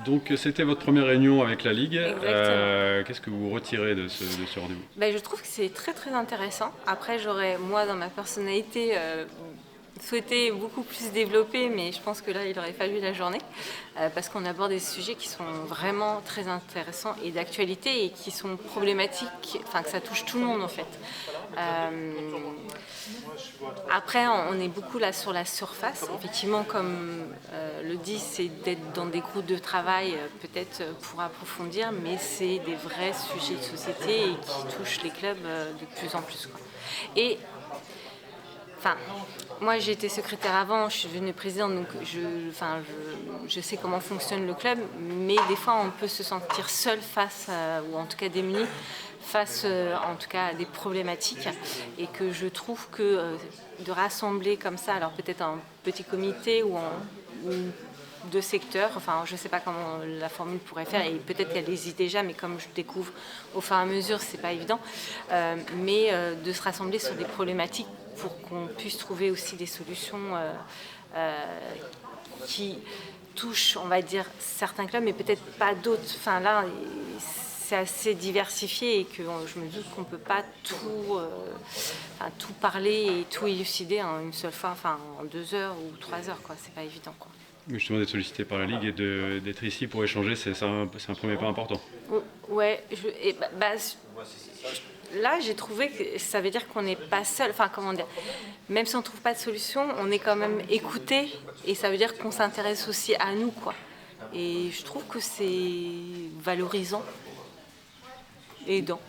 Donc c'était votre première réunion avec la Ligue. Exactement. Qu'est-ce que vous retirez de ce rendez-vous? Ben, je trouve que c'est très très intéressant. Après, j'aurais, moi, dans ma personnalité, souhaité beaucoup plus développer, mais je pense que là, il aurait fallu la journée, parce qu'on aborde des sujets qui sont vraiment très intéressants et d'actualité et qui sont problématiques, enfin que ça touche tout le monde en fait. Euh, Après, on est beaucoup là sur la surface. Effectivement, comme le dit, c'est d'être dans des groupes de travail, peut-être pour approfondir, mais c'est des vrais sujets de société et qui touchent les clubs de plus en plus, quoi. Et enfin, moi j'ai été secrétaire avant, je suis devenue présidente, donc je sais comment fonctionne le club, mais des fois on peut se sentir seul face, ou en tout cas démuni, face en tout cas à des problématiques, et que je trouve que de rassembler comme ça, alors peut-être un petit comité ou de secteurs, enfin je ne sais pas comment la formule pourrait faire, et peut-être qu'elle existe déjà, mais comme je découvre au fur et à mesure, c'est pas évident, de se rassembler sur des problématiques pour qu'on puisse trouver aussi des solutions qui touchent, on va dire, certains clubs, mais peut-être pas d'autres. Enfin là, c'est assez diversifié et que je me doute qu'on ne peut pas tout parler et tout élucider en une seule fois, enfin en 2 heures ou 3 heures, quoi. C'est pas évident, quoi. Justement d'être sollicité par la Ligue et d'être ici pour échanger, c'est un premier pas important. Ouais, là j'ai trouvé que ça veut dire qu'on n'est pas seul, enfin comment dire, même si on ne trouve pas de solution, on est quand même écouté et ça veut dire qu'on s'intéresse aussi à nous, quoi. Et je trouve que c'est valorisant et aidant.